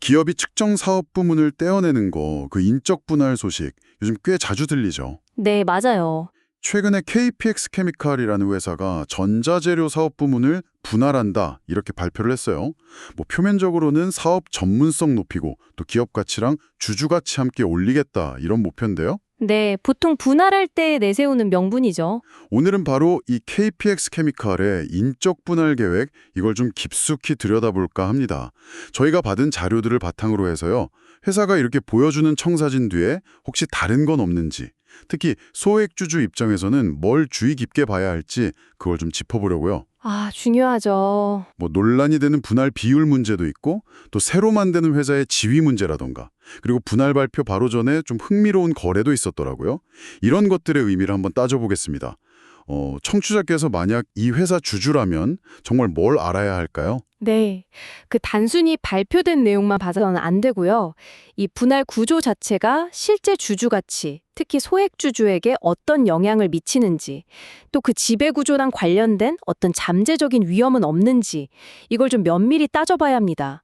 기업이 특정 사업 부문을 떼어내는 거, 그 인적 분할 소식 요즘 꽤 자주 들리죠. 네, 맞아요. 최근에 KPX 케미칼이라는 회사가 전자재료 사업 부문을 분할한다 이렇게 발표를 했어요. 뭐 표면적으로는 사업 전문성 높이고 또 기업 가치랑 주주 가치 함께 올리겠다 이런 목표인데요. 네, 보통 분할할 때 내세우는 명분이죠. 오늘은 바로 이 KPX 케미칼의 인적 분할 계획 이걸 좀 깊숙이 들여다볼까 합니다. 저희가 받은 자료들을 바탕으로 해서요. 회사가 이렇게 보여주는 청사진 뒤에 혹시 다른 건 없는지, 특히 소액주주 입장에서는 뭘 주의 깊게 봐야 할지 그걸 좀 짚어보려고요. 아, 중요하죠. 뭐 논란이 되는 분할 비율 문제도 있고 또 새로 만드는 회사의 지위 문제라던가 그리고 분할 발표 바로 전에 좀 흥미로운 거래도 있었더라고요. 이런 것들의 의미를 한번 따져보겠습니다. 청취자께서 만약 이 회사 주주라면 정말 뭘 알아야 할까요? 네. 그 단순히 발표된 내용만 봐서는 안 되고요. 이 분할 구조 자체가 실제 주주 가치, 특히 소액주주에게 어떤 영향을 미치는지, 또 그 지배 구조랑 관련된 어떤 잠재적인 위험은 없는지, 이걸 좀 면밀히 따져봐야 합니다.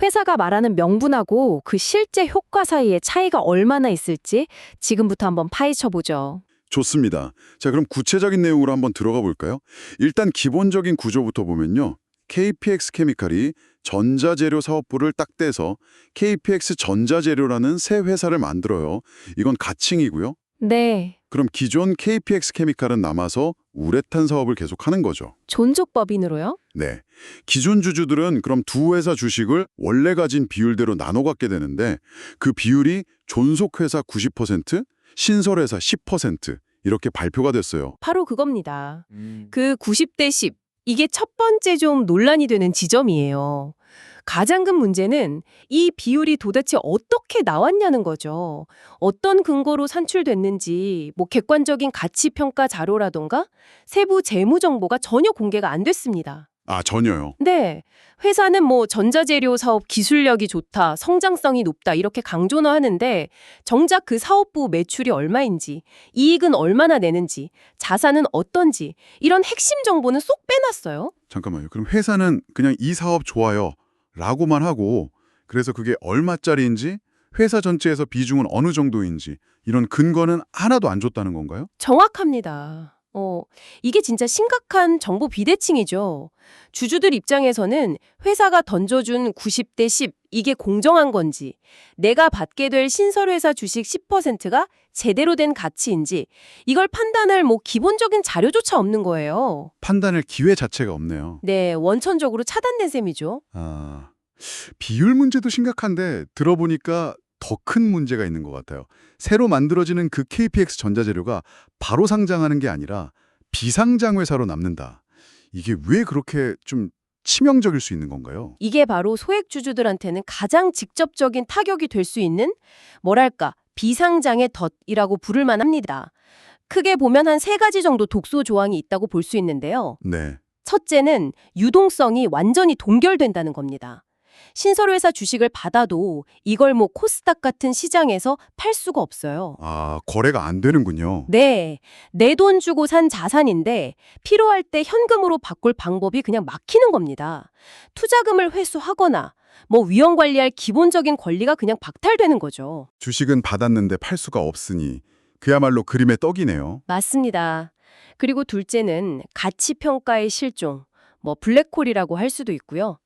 회사가 말하는 명분하고 그 실제 효과 사이에 차이가 얼마나 있을지 지금부터 한번 파헤쳐보죠. 좋습니다. 자, 그럼 구체적인 내용으로 한번 들어가 볼까요? 일단 기본적인 구조부터 보면요. KPX 케미칼이 전자재료 사업부를 딱 떼서 KPX 전자재료라는 새 회사를 만들어요. 이건 가칭이고요. 네. 그럼 기존 KPX 케미칼은 남아서 우레탄 사업을 계속하는 거죠. 존속법인으로요? 네. 기존 주주들은 그럼 두 회사 주식을 원래 가진 비율대로 나눠 갖게 되는데 그 비율이 존속회사 90%, 신설회사 10% 이렇게 발표가 됐어요. 바로 그겁니다. 그 90대 10. 이게 첫 번째 좀 논란이 되는 지점이에요. 가장 큰 문제는 이 비율이 도대체 어떻게 나왔냐는 거죠. 어떤 근거로 산출됐는지, 뭐 객관적인 가치 평가 자료라던가 세부 재무 정보가 전혀 공개가 안 됐습니다. 아, 전혀요. 네. 회사는 뭐 전자재료 사업 기술력이 좋다, 성장성이 높다 이렇게 강조는 하는데 정작 그 사업부 매출이 얼마인지, 이익은 얼마나 내는지, 자산은 어떤지 이런 핵심 정보는 쏙 빼놨어요. 잠깐만요. 그럼 회사는 그냥 이 사업 좋아요 라고만 하고 그래서 그게 얼마짜리인지 회사 전체에서 비중은 어느 정도인지 이런 근거는 하나도 안 줬다는 건가요? 정확합니다. 이게 진짜 심각한 정보 비대칭이죠. 주주들 입장에서는 회사가 던져준 90대 10, 이게 공정한 건지, 내가 받게 될 신설회사 주식 10%가 제대로 된 가치인지, 이걸 판단할 뭐 기본적인 자료조차 없는 거예요. 판단할 기회 자체가 없네요. 네, 원천적으로 차단된 셈이죠. 아, 비율 문제도 심각한데 들어보니까 더 큰 문제가 있는 것 같아요. 새로 만들어지는 그 KPX 전자재료가 바로 상장하는 게 아니라 비상장 회사로 남는다. 이게 왜 그렇게 좀 치명적일 수 있는 건가요? 이게 바로 소액주주들한테는 가장 직접적인 타격이 될 수 있는 뭐랄까 비상장의 덫이라고 부를 만합니다. 크게 보면 한 세 가지 정도 독소 조항이 있다고 볼 수 있는데요. 네. 첫째는 유동성이 완전히 동결된다는 겁니다. 신설회사 주식을 받아도 이걸 뭐 코스닥 같은 시장에서 팔 수가 없어요. 아, 거래가 안 되는군요. 네, 내 돈 주고 산 자산인데 필요할 때 현금으로 바꿀 방법이 그냥 막히는 겁니다. 투자금을 회수하거나 뭐 위험 관리할 기본적인 권리가 그냥 박탈되는 거죠. 주식은 받았는데 팔 수가 없으니 그야말로 그림의 떡이네요. 맞습니다. 그리고 둘째는 가치 평가의 실종, 뭐 블랙홀이라고 할 수도 있고요.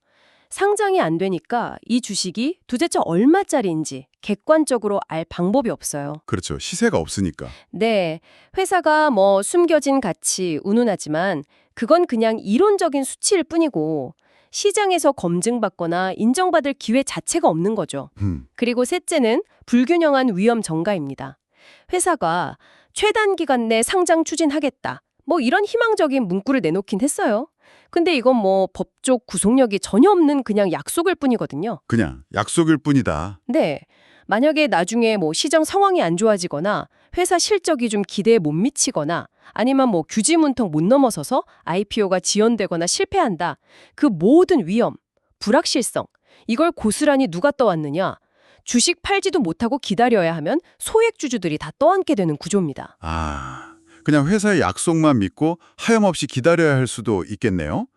상장이 안 되니까 이 주식이 도대체 얼마짜리인지 객관적으로 알 방법이 없어요. 그렇죠. 시세가 없으니까. 네, 회사가 뭐 숨겨진 가치 운운하지만 그건 그냥 이론적인 수치일 뿐이고 시장에서 검증받거나 인정받을 기회 자체가 없는 거죠. 그리고 셋째는 불균형한 위험 전가입니다. 회사가 최단 기간 내 상장 추진하겠다. 뭐 이런 희망적인 문구를 내놓긴 했어요. 근데 이건 뭐 법적 구속력이 전혀 없는 그냥 약속일 뿐이거든요. 그냥 약속일 뿐이다. 네. 만약에 나중에 뭐 시장 상황이 안 좋아지거나 회사 실적이 좀 기대에 못 미치거나 아니면 뭐 규지 문턱 못 넘어서서 IPO가 지연되거나 실패한다. 그 모든 위험, 불확실성, 이걸 고스란히 누가 떠왔느냐? 주식 팔지도 못하고 기다려야 하면 소액주주들이 다 떠안게 되는 구조입니다. 아, 그냥 회사의 약속만 믿고 하염없이 기다려야 할 수도 있겠네요.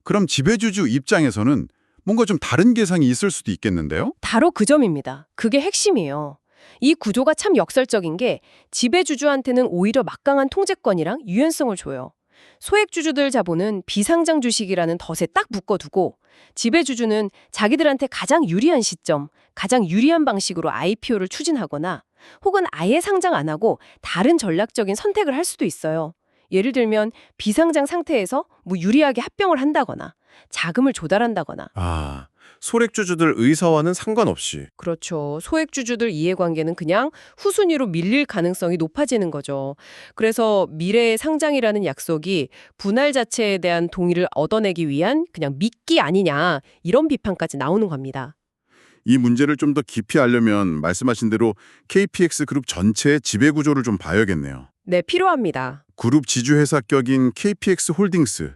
그럼 지배주주 입장에서는 뭔가 좀 다른 계상이 있을 수도 있겠는데요? 바로 그 점입니다. 그게 핵심이에요. 이 구조가 참 역설적인 게 지배주주한테는 오히려 막강한 통제권이랑 유연성을 줘요. 소액주주들 자본은 비상장 주식이라는 덫에 딱 묶어두고 지배주주는 자기들한테 가장 유리한 시점, 가장 유리한 방식으로 IPO를 추진하거나 혹은 아예 상장 안 하고 다른 전략적인 선택을 할 수도 있어요. 예를 들면 비상장 상태에서 유리하게 합병을 한다거나 자금을 조달한다거나. 아, 소액주주들 의사와는 상관없이. 그렇죠. 소액주주들 이해관계는 그냥 후순위로 밀릴 가능성이 높아지는 거죠. 그래서 미래의 상장이라는 약속이 분할 자체에 대한 동의를 얻어내기 위한 그냥 미끼 아니냐 이런 비판까지 나오는 겁니다. 이 문제를 좀 더 깊이 알려면 말씀하신 대로 KPX 그룹 전체의 지배구조를 좀 봐야겠네요. 네, 필요합니다. 그룹 지주회사 격인 KPX 홀딩스.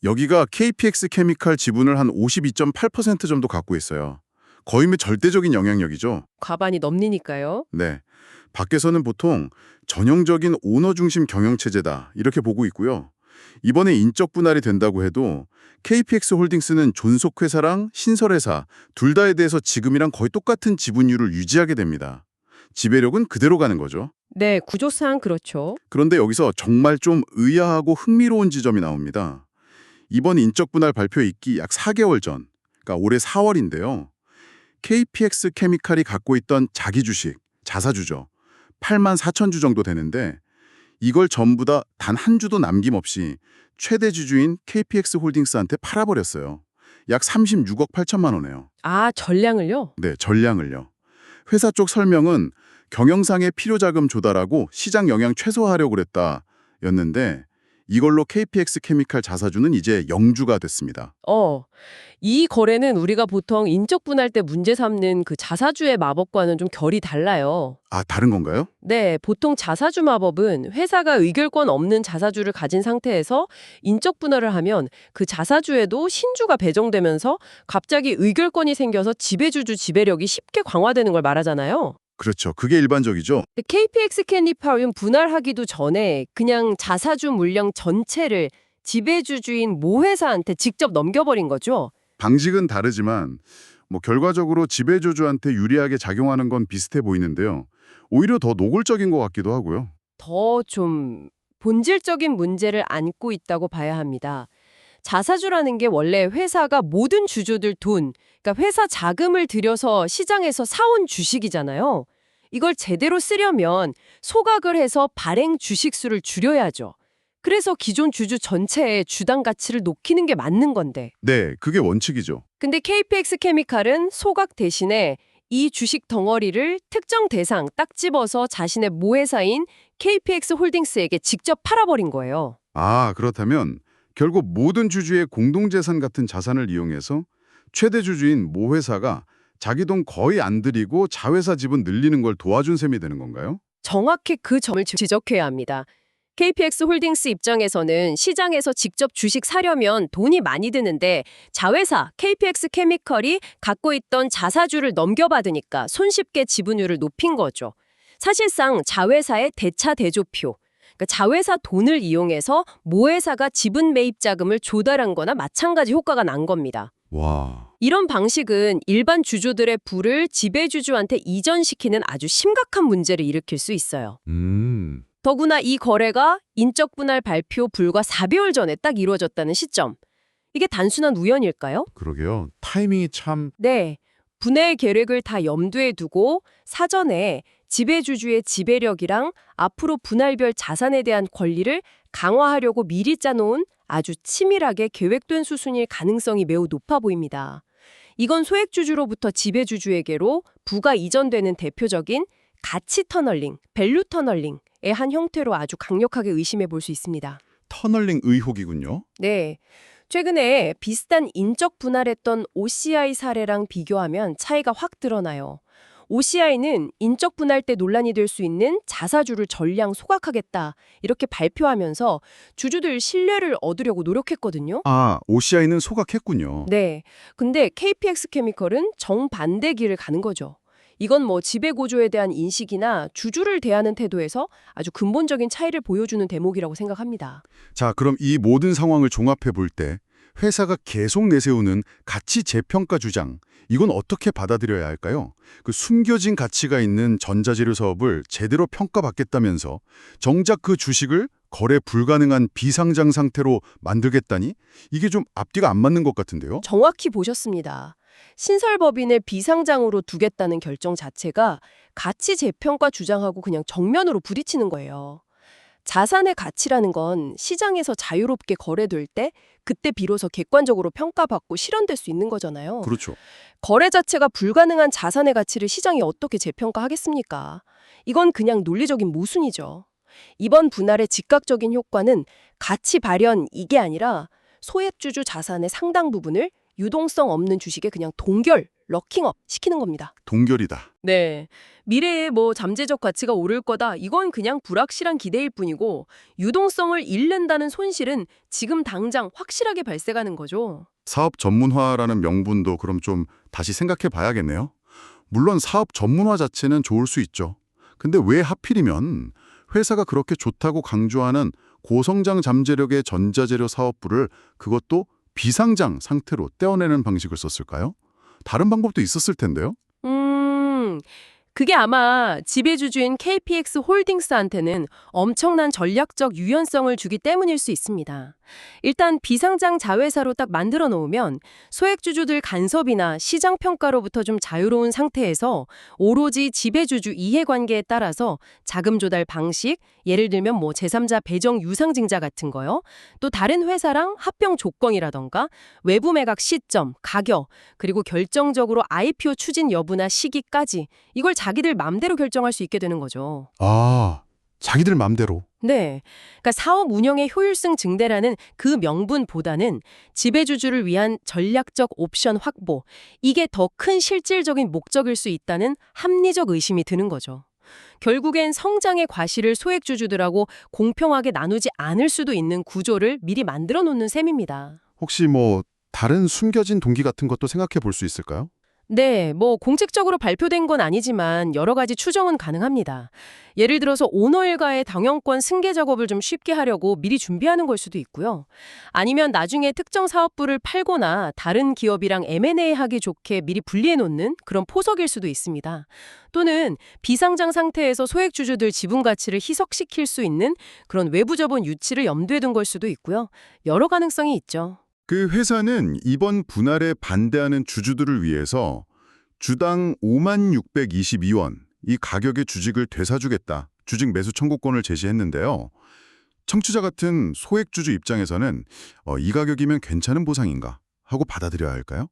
여기가 KPX 케미칼 지분을 한 52.8% 정도 갖고 있어요. 거의 뭐 절대적인 영향력이죠. 과반이 넘니니까요. 네. 밖에서는 보통 전형적인 오너 중심 경영체제다 이렇게 보고 있고요. 이번에 인적 분할이 된다고 해도 KPX 홀딩스는 존속회사랑 신설회사 둘 다에 대해서 지금이랑 거의 똑같은 지분율을 유지하게 됩니다. 지배력은 그대로 가는 거죠. 네, 구조상 그렇죠. 그런데 여기서 정말 좀 의아하고 흥미로운 지점이 나옵니다. 이번 인적 분할 발표 있기 약 4개월 전, 그러니까 올해 4월인데요. KPX 케미칼이 갖고 있던 자기 주식, 자사주죠. 8만 4천 주 정도 되는데 이걸 전부 다 단 한 주도 남김없이 최대 주주인 KPX 홀딩스한테 팔아버렸어요. 약 36억 8천만 원이에요. 아, 전량을요? 네, 전량을요. 회사 쪽 설명은 경영상의 필요자금 조달하고 시장 영향 최소화하려고 그랬다였는데 이걸로 KPX 케미칼 자사주는 이제 영주가 됐습니다. 이 거래는 우리가 보통 인적 분할 때 문제 삼는 그 자사주의 마법과는 좀 결이 달라요. 아, 다른 건가요? 네, 보통 자사주 마법은 회사가 의결권 없는 자사주를 가진 상태에서 인적 분할을 하면 그 자사주에도 신주가 배정되면서 갑자기 의결권이 생겨서 지배주주 지배력이 쉽게 강화되는 걸 말하잖아요. 그렇죠. 그게 일반적이죠. 근데 KPX 캐니파는 분할하기도 전에 그냥 자사주 물량 전체를 지배주주인 모 회사한테 직접 넘겨버린 거죠. 방식은 다르지만 결과적으로 지배주주한테 유리하게 작용하는 건 비슷해 보이는데요. 오히려 더 노골적인 것 같기도 하고요. 더 좀 본질적인 문제를 안고 있다고 봐야 합니다. 자사주라는 게 원래 회사가 모든 주주들 돈, 그러니까 회사 자금을 들여서 시장에서 사온 주식이잖아요. 이걸 제대로 쓰려면 소각을 해서 발행 주식수를 줄여야죠. 그래서 기존 주주 전체의 주당 가치를 높이는 게 맞는 건데. 네, 그게 원칙이죠. 근데 KPX 케미칼은 소각 대신에 이 주식 덩어리를 특정 대상 딱 집어서 자신의 모회사인 KPX 홀딩스에게 직접 팔아버린 거예요. 아, 그렇다면 결국 모든 주주의 공동재산 같은 자산을 이용해서 최대 주주인 모 회사가 자기 돈 거의 안 들이고 자회사 지분 늘리는 걸 도와준 셈이 되는 건가요? 정확히 그 점을 지적해야 합니다. KPX 홀딩스 입장에서는 시장에서 직접 주식 사려면 돈이 많이 드는데 자회사 KPX 케미컬이 갖고 있던 자사주를 넘겨받으니까 손쉽게 지분율을 높인 거죠. 사실상 자회사의 대차 대조표, 그러니까 자회사 돈을 이용해서 모회사가 지분 매입 자금을 조달한 거나 마찬가지 효과가 난 겁니다. 와. 이런 방식은 일반 주주들의 부를 지배주주한테 이전시키는 아주 심각한 문제를 일으킬 수 있어요. 더구나 이 거래가 인적 분할 발표 불과 4개월 전에 딱 이루어졌다는 시점. 이게 단순한 우연일까요? 그러게요. 타이밍이 참... 네. 분해 계획을 다 염두에 두고 사전에 지배주주의 지배력이랑 앞으로 분할별 자산에 대한 권리를 강화하려고 미리 짜놓은 아주 치밀하게 계획된 수순일 가능성이 매우 높아 보입니다. 이건 소액주주로부터 지배주주에게로 부가 이전되는 대표적인 가치 터널링, 밸류 터널링의 한 형태로 아주 강력하게 의심해 볼 수 있습니다. 터널링 의혹이군요. 네. 최근에 비슷한 인적 분할했던 OCI 사례랑 비교하면 차이가 확 드러나요. OCI는 인적 분할 때 논란이 될 수 있는 자사주를 전량 소각하겠다 이렇게 발표하면서 주주들 신뢰를 얻으려고 노력했거든요. 아, OCI는 소각했군요. 네. 근데 KPX 케미컬은 정반대 길을 가는 거죠. 이건 지배구조에 대한 인식이나 주주를 대하는 태도에서 아주 근본적인 차이를 보여주는 대목이라고 생각합니다. 자, 그럼 이 모든 상황을 종합해 볼 때 회사가 계속 내세우는 가치 재평가 주장, 이건 어떻게 받아들여야 할까요? 그 숨겨진 가치가 있는 전자재료 사업을 제대로 평가받겠다면서 정작 그 주식을 거래 불가능한 비상장 상태로 만들겠다니? 이게 좀 앞뒤가 안 맞는 것 같은데요? 정확히 보셨습니다. 신설법인을 비상장으로 두겠다는 결정 자체가 가치 재평가 주장하고 그냥 정면으로 부딪히는 거예요. 자산의 가치라는 건 시장에서 자유롭게 거래될 때 그때 비로소 객관적으로 평가받고 실현될 수 있는 거잖아요. 그렇죠. 거래 자체가 불가능한 자산의 가치를 시장이 어떻게 재평가하겠습니까? 이건 그냥 논리적인 모순이죠. 이번 분할의 즉각적인 효과는 가치 발현 이게 아니라 소액주주 자산의 상당 부분을 유동성 없는 주식에 그냥 동결, 럭킹업 시키는 겁니다. 동결이다. 네. 미래에 잠재적 가치가 오를 거다. 이건 그냥 불확실한 기대일 뿐이고 유동성을 잃는다는 손실은 지금 당장 확실하게 발생하는 거죠. 사업 전문화라는 명분도 그럼 좀 다시 생각해 봐야겠네요. 물론 사업 전문화 자체는 좋을 수 있죠. 근데 왜 하필이면 회사가 그렇게 좋다고 강조하는 고성장 잠재력의 전자재료 사업부를 그것도 비상장 상태로 떼어내는 방식을 썼을까요? 다른 방법도 있었을 텐데요. 그게 아마 지배주주인 KPX 홀딩스한테는 엄청난 전략적 유연성을 주기 때문일 수 있습니다. 일단 비상장 자회사로 딱 만들어 놓으면 소액주주들 간섭이나 시장 평가로부터 좀 자유로운 상태에서 오로지 지배주주 이해관계에 따라서 자금 조달 방식, 예를 들면 제3자 배정 유상증자 같은 거요. 또 다른 회사랑 합병 조건이라던가 외부 매각 시점, 가격, 그리고 결정적으로 IPO 추진 여부나 시기까지 이걸 자기들 맘대로 결정할 수 있게 되는 거죠. 아, 자기들 맘대로. 네. 그러니까 사업 운영의 효율성 증대라는 그 명분보다는 지배주주를 위한 전략적 옵션 확보, 이게 더 큰 실질적인 목적일 수 있다는 합리적 의심이 드는 거죠. 결국엔 성장의 과실을 소액주주들하고 공평하게 나누지 않을 수도 있는 구조를 미리 만들어 놓는 셈입니다. 혹시 다른 숨겨진 동기 같은 것도 생각해 볼 수 있을까요? 네, 공식적으로 발표된 건 아니지만 여러 가지 추정은 가능합니다. 예를 들어서 오너 일가의 당영권 승계 작업을 좀 쉽게 하려고 미리 준비하는 걸 수도 있고요. 아니면 나중에 특정 사업부를 팔거나 다른 기업이랑 M&A 하기 좋게 미리 분리해 놓는 그런 포석일 수도 있습니다. 또는 비상장 상태에서 소액주주들 지분 가치를 희석시킬 수 있는 그런 외부 자본 유치를 염두에 둔 걸 수도 있고요. 여러 가능성이 있죠. 그 회사는 이번 분할에 반대하는 주주들을 위해서 주당 5622원 이 가격의 주식을 되사주겠다. 주식 매수 청구권을 제시했는데요. 청취자 같은 소액주주 입장에서는 이 가격이면 괜찮은 보상인가 하고 받아들여야 할까요?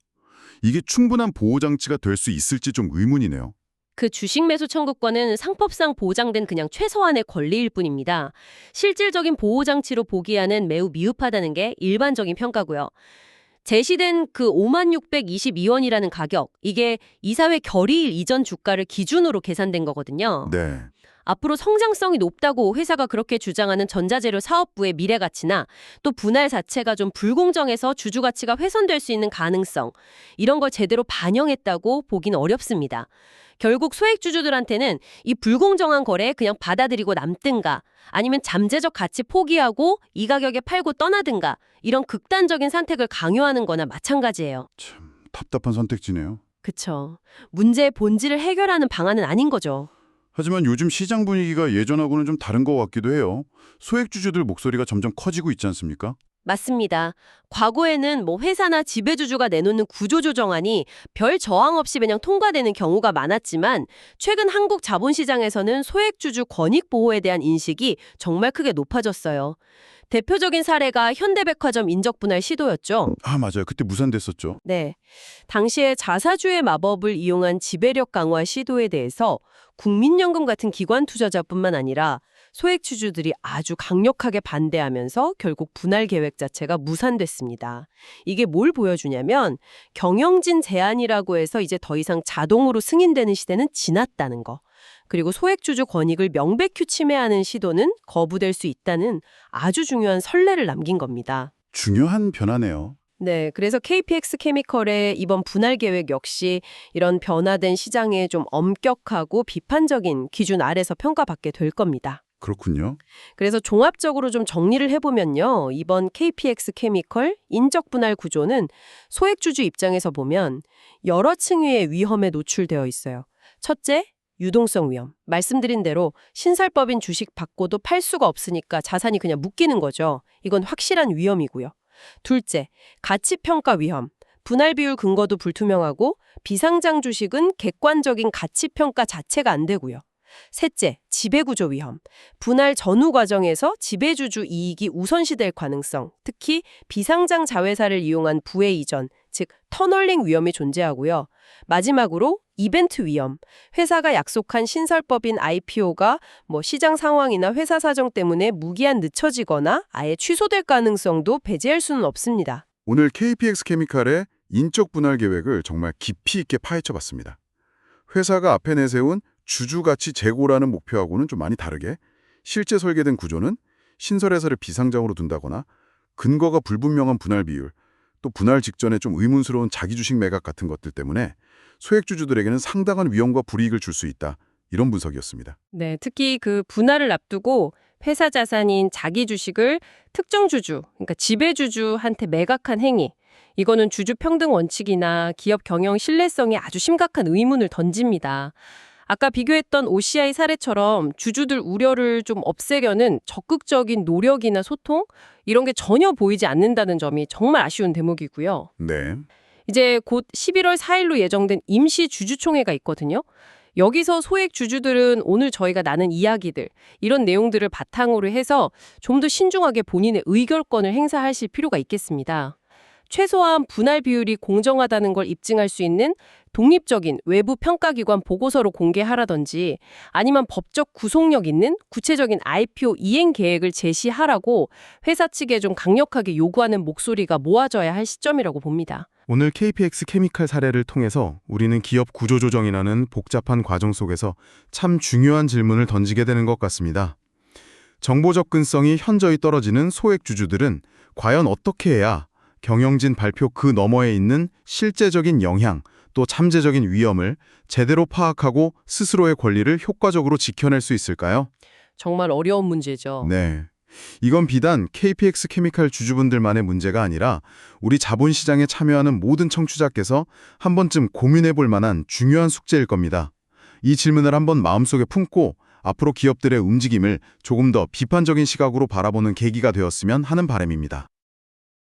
이게 충분한 보호장치가 될 수 있을지 좀 의문이네요. 그 주식 매수 청구권은 상법상 보장된 그냥 최소한의 권리일 뿐입니다. 실질적인 보호장치로 보기에는 매우 미흡하다는 게 일반적인 평가고요. 제시된 그 5622원이라는 가격, 이게 이사회 결의일 이전 주가를 기준으로 계산된 거거든요. 네. 앞으로 성장성이 높다고 회사가 그렇게 주장하는 전자재료 사업부의 미래 가치나 또 분할 자체가 좀 불공정해서 주주 가치가 훼손될 수 있는 가능성, 이런 걸 제대로 반영했다고 보긴 어렵습니다. 결국 소액주주들한테는 이 불공정한 거래 그냥 받아들이고 남든가 아니면 잠재적 가치 포기하고 이 가격에 팔고 떠나든가 이런 극단적인 선택을 강요하는 거나 마찬가지예요. 참 답답한 선택지네요. 그쵸. 문제의 본질을 해결하는 방안은 아닌 거죠. 하지만 요즘 시장 분위기가 예전하고는 좀 다른 것 같기도 해요. 소액주주들 목소리가 점점 커지고 있지 않습니까? 맞습니다. 과거에는 회사나 지배주주가 내놓는 구조조정안이 별 저항 없이 그냥 통과되는 경우가 많았지만 최근 한국 자본시장에서는 소액주주 권익 보호에 대한 인식이 정말 크게 높아졌어요. 대표적인 사례가 현대백화점 인적분할 시도였죠. 아, 맞아요. 그때 무산됐었죠. 네. 당시에 자사주의 마법을 이용한 지배력 강화 시도에 대해서 국민연금 같은 기관 투자자뿐만 아니라 소액주주들이 아주 강력하게 반대하면서 결국 분할 계획 자체가 무산됐습니다. 이게 뭘 보여주냐면 경영진 제한이라고 해서 이제 더 이상 자동으로 승인되는 시대는 지났다는 거. 그리고 소액주주 권익을 명백히 침해하는 시도는 거부될 수 있다는 아주 중요한 선례를 남긴 겁니다. 중요한 변화네요. 네, 그래서 KPX 케미컬의 이번 분할 계획 역시 이런 변화된 시장에 좀 엄격하고 비판적인 기준 아래서 평가받게 될 겁니다. 그렇군요. 그래서 종합적으로 좀 정리를 해보면요. 이번 KPX 케미컬 인적 분할 구조는 소액주주 입장에서 보면 여러 층위의 위험에 노출되어 있어요. 첫째, 유동성 위험. 말씀드린 대로 신설법인 주식 받고도 팔 수가 없으니까 자산이 그냥 묶이는 거죠. 이건 확실한 위험이고요. 둘째, 가치평가 위험. 분할 비율 근거도 불투명하고 비상장 주식은 객관적인 가치평가 자체가 안 되고요. 셋째, 지배구조 위험. 분할 전후 과정에서 지배주주 이익이 우선시될 가능성, 특히 비상장 자회사를 이용한 부의 이전, 즉 터널링 위험이 존재하고요. 마지막으로 이벤트 위험. 회사가 약속한 신설법인 IPO가 시장 상황이나 회사 사정 때문에 무기한 늦춰지거나 아예 취소될 가능성도 배제할 수는 없습니다. 오늘 KPX 케미칼의 인적 분할 계획을 정말 깊이 있게 파헤쳐 봤습니다. 회사가 앞에 내세운 주주가치 제고라는 목표하고는 좀 많이 다르게 실제 설계된 구조는 신설회사를 비상장으로 둔다거나 근거가 불분명한 분할 비율, 또 분할 직전에 좀 의문스러운 자기주식 매각 같은 것들 때문에 소액주주들에게는 상당한 위험과 불이익을 줄 수 있다. 이런 분석이었습니다. 네, 특히 그 분할을 앞두고 회사 자산인 자기 주식을 특정 주주, 그러니까 지배주주한테 매각한 행위, 이거는 주주 평등 원칙이나 기업 경영 신뢰성에 아주 심각한 의문을 던집니다. 아까 비교했던 OCI 사례처럼 주주들 우려를 좀 없애려는 적극적인 노력이나 소통, 이런 게 전혀 보이지 않는다는 점이 정말 아쉬운 대목이고요. 네. 이제 곧 11월 4일로 예정된 임시 주주총회가 있거든요. 여기서 소액 주주들은 오늘 저희가 나눈 이야기들, 이런 내용들을 바탕으로 해서 좀 더 신중하게 본인의 의결권을 행사하실 필요가 있겠습니다. 최소한 분할 비율이 공정하다는 걸 입증할 수 있는 독립적인 외부 평가기관 보고서로 공개하라든지 아니면 법적 구속력 있는 구체적인 IPO 이행 계획을 제시하라고 회사 측에 좀 강력하게 요구하는 목소리가 모아져야 할 시점이라고 봅니다. 오늘 KPX 케미칼 사례를 통해서 우리는 기업 구조조정이라는 복잡한 과정 속에서 참 중요한 질문을 던지게 되는 것 같습니다. 정보 접근성이 현저히 떨어지는 소액 주주들은 과연 어떻게 해야 경영진 발표 그 너머에 있는 실제적인 영향, 또 잠재적인 위험을 제대로 파악하고 스스로의 권리를 효과적으로 지켜낼 수 있을까요? 정말 어려운 문제죠. 네. 이건 비단 KPX 케미칼 주주분들만의 문제가 아니라 우리 자본시장에 참여하는 모든 청취자께서 한 번쯤 고민해 볼 만한 중요한 숙제일 겁니다. 이 질문을 한번 마음속에 품고 앞으로 기업들의 움직임을 조금 더 비판적인 시각으로 바라보는 계기가 되었으면 하는 바람입니다.